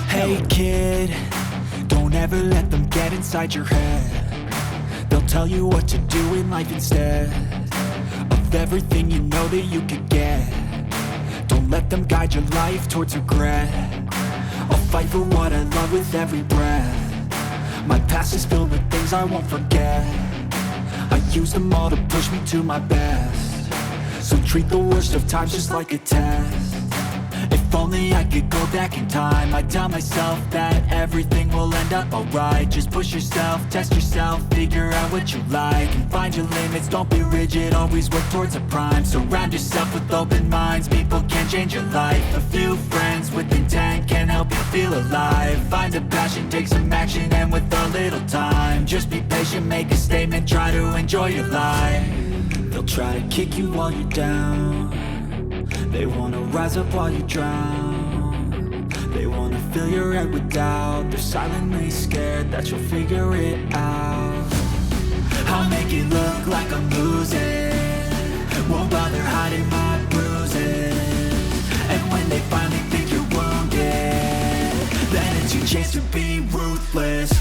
Hey kid, don't ever let them get inside your head. They'll tell you what to do in life instead of everything you know that you could get. Don't let them guide your life towards regret. I'll fight for what I love with every breath. My past is filled with things I won't forget. I use them all to push me to my best. So treat the worst of times just like a test. If only I could go back in time, I'd tell myself that everything will end up alright. Just push yourself, test yourself, figure out what you like, and find your limits, don't be rigid, always work towards a prime. Surround yourself with open minds, people can change your life. A few friends with intent can help you feel alive. Find a passion, take some action, and with a little time, just be patient, make a statement, try to enjoy your life. They'll try to kick you while you're down. They wanna rise up while you drown. They wanna fill your head with doubt. They're silently scared that you'll figure it out. I'll make it look like I'm losing, won't bother hiding my bruises. And when they finally think you're wounded, then it's your chance to be ruthless.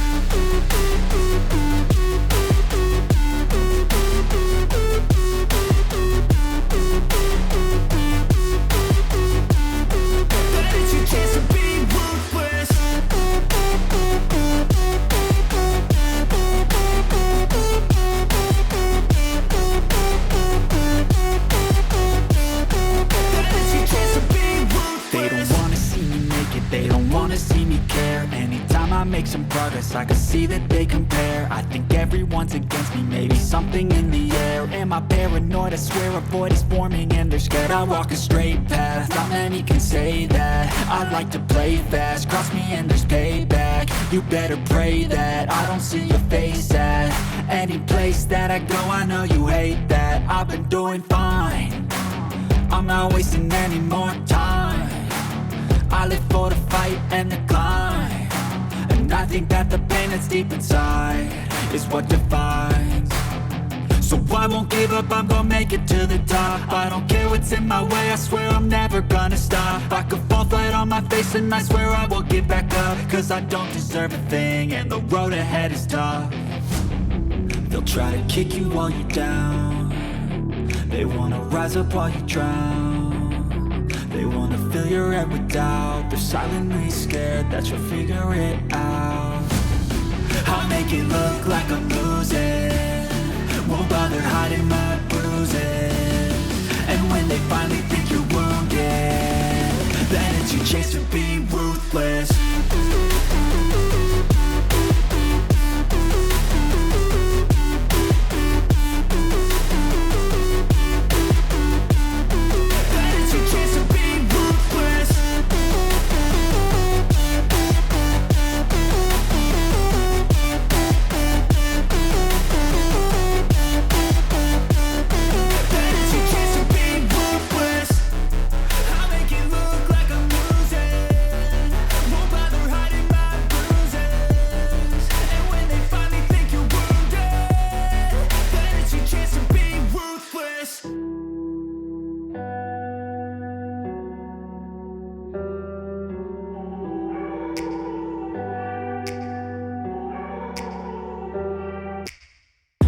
Make some progress, I can see that they compare. I think everyone's against me, maybe something in the air. Am I paranoid? I swear a void is forming and they're scared. I walk a straight path, not many can say that. I like to play fast, cross me and there's payback. You better pray that I don't see your face at any place that I go. I know you hate that. I've been doing fine, I'm not wasting any more time. I live for the fight and the climb. And I think that the pain that's deep inside is what defines. So I won't give up, I'm gonna make it to the top. I don't care what's in my way, I swear I'm never gonna stop. I could fall flat on my face and I swear I will get back up. Cause I don't deserve a thing and the road ahead is tough. They'll try to kick you while you're down. They wanna rise up while you drown. They wanna fill your head with doubt. They're silently scared that you'll figure it out. I'll make it look like I'm losing, won't bother hiding my bruises. And when they finally think you're wounded, then it's your chance to be ruthless.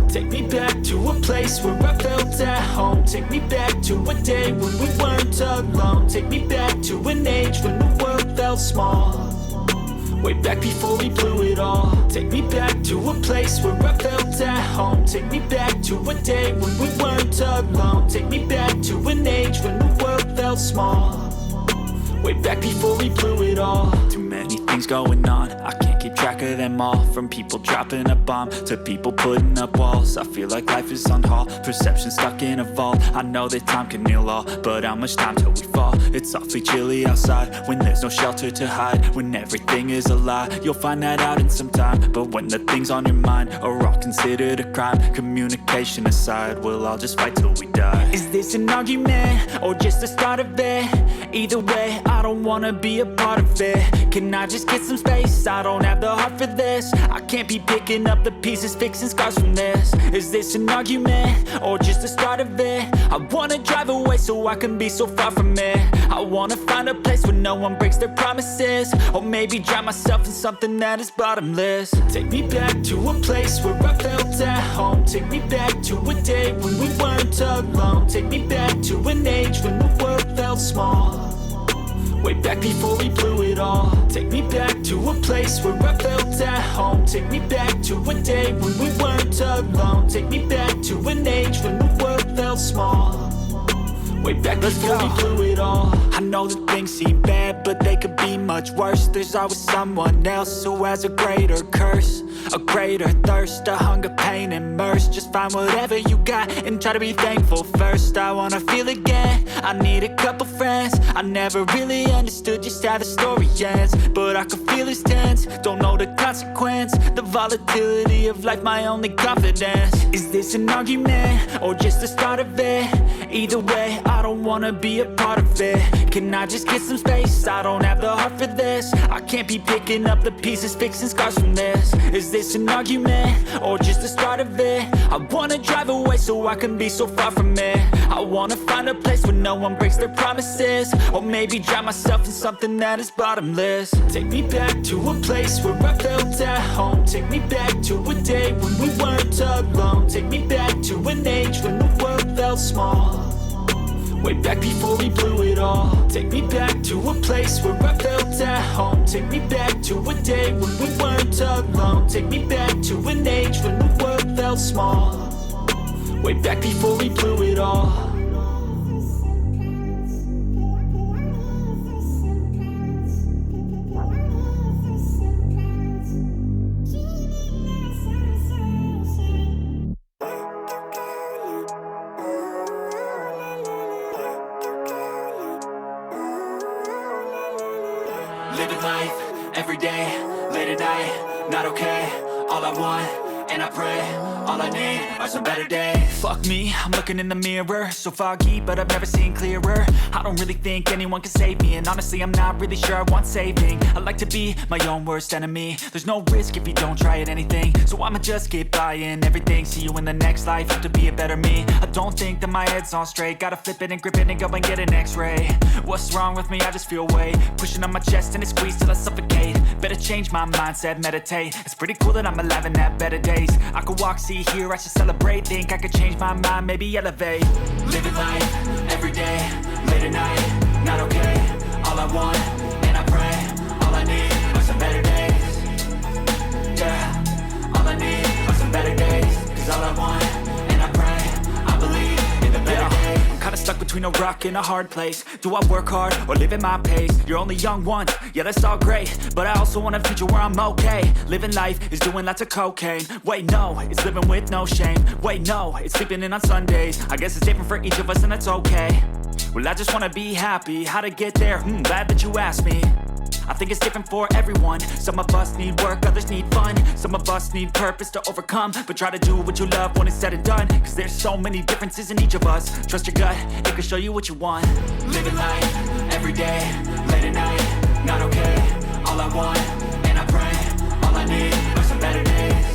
Take me back to a place where I felt at home. Take me back to a day when we weren't alone. Take me back to an age when the world felt small, way back before we blew it all. Take me back to a place where I felt at home. Take me back to a day when we weren't alone. Take me back to an age when the world felt small, way back before we blew it all. Too many things going on, I can't keep track of them all. From people dropping a bomb to people putting up walls. I feel like life is on hold, perception stuck in a vault. I know that time can heal all, but how much time till we fall? It's awfully chilly outside when there's no shelter to hide. When everything is a lie, you'll find that out in some time. But when the things on your mind are all considered a crime, communication aside, we'll all just fight till we die. Is this an argument or just the start of it? Either way, I don't wanna be a part of it. Can I just get some space? I don't have the heart for this. I can't be picking up the pieces, fixing scars from this. Is this an argument or just the start of it? I wanna drive away so I can be so far from it. I I wanna find a place where no one breaks their promises, or maybe drown myself in something that is bottomless. Take me back to a place where I felt at home. Take me back to a day when we weren't alone. Take me back to an age when the world felt small, way back before we blew it all. Take me back to a place where I felt at home. Take me back to a day when we weren't alone. Take me back to an age when the world felt small, way back before we blew it all. I know that things seem bad, but they could be much worse. There's always someone else who has a greater curse, a greater thirst, a hunger, pain, and mercy. Just find whatever you got and try to be thankful first. I wanna feel again, I need a couple friends. I never really understood just how the story ends, but I can feel it's tense, don't know the consequence. The volatility of life, my only confidence. Is this an argument, or just the start of it? Either way, I don't wanna be a part of it. Can I just get some space? I don't have the heart for this. I can't be picking up the pieces, fixing scars from this. Is this an argument, or just the start of it? I wanna drive away so I can be so far from it. I wanna find a place where no one breaks their promises, or maybe drown myself in something that is bottomless. Take me back to a place where I felt at home. Take me back to a day when we weren't alone. Take me back to an age when the world felt small, way back before we blew it all. Take me back to a place where I felt at home. Take me back to a day when we weren't alone. Take me back to an age when the world felt small, way back before we blew it all. Living life, every day, late at night, not okay. All I want, and I pray, all I need are some better days. Fuck me, I'm looking in the mirror, so foggy, but I've never seen clearer. I don't really think anyone can save me, and honestly I'm not really sure I want saving. I like to be my own worst enemy. There's no risk if you don't try at anything, so I'ma just keep buying everything. See you in the next life, have to be a better me. I don't think that my head's on straight, gotta flip it and grip it and go and get an x-ray. What's wrong with me? I just feel weight pushing on my chest and it squeezes till I suffocate. Better change my mindset, meditate. It's pretty cool that I'm alive and have better days. I could walk, see, hear, I should celebrate. Think I could change my mind, maybe elevate. Living life, every day, late at night, not okay. All I want, and I pray, all I need are some better days. Yeah, all I need are some better days. Cause all I want, and I pray, I believe in the better days. I'm kinda stuck between a rock and a hard place. Do I work hard or live at my pace? You're only young once, yeah that's all great, but I also want a future where I'm okay. Living life is doing lots of cocaine. Wait no, it's living with no shame. Wait no, it's sleeping in on Sundays. I guess it's different for each of us and that's okay. Well I just wanna be happy, how to get there? Glad that you asked me. I think it's different for everyone. Some of us need work, others need fun. Some of us need purpose to overcome, but try to do what you love when it's said and done. Cause there's so many differences in each of us. Trust your gut, it can show you what you want. Living life, every day, late at night, not okay. All I want, and I pray, all I need are some better days.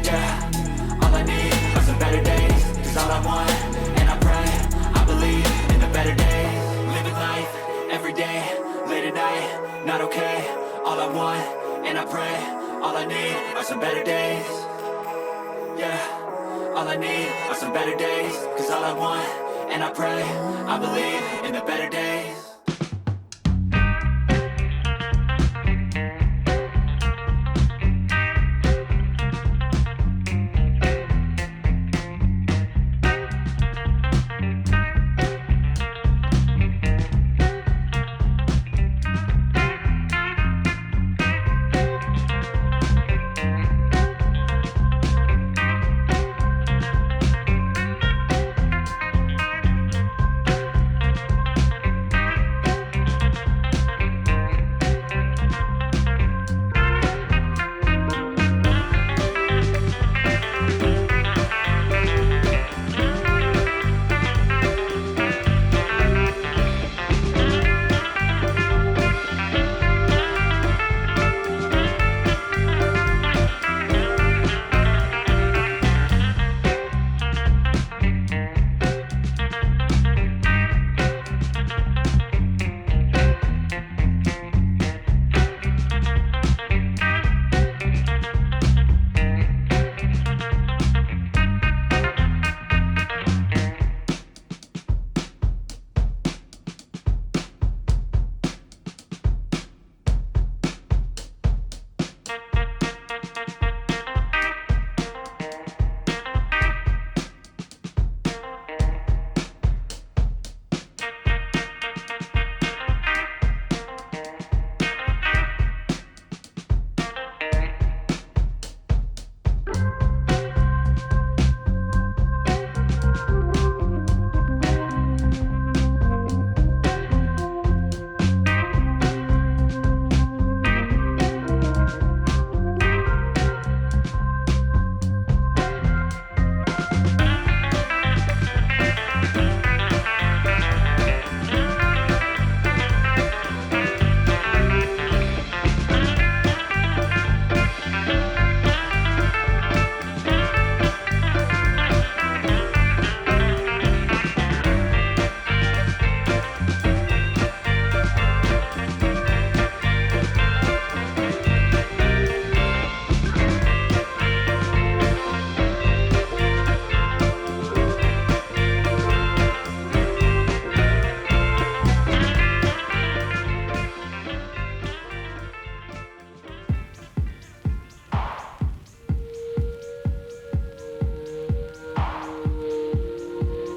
Yeah, all I need are some better days. Cause all I want, and I pray, I believe in the better days. Living life, every day, late at night, not okay. All I want, and I pray, all I need are some better days. Yeah, all I need are some better days. Cause all I want, and I pray, I believe in the better days.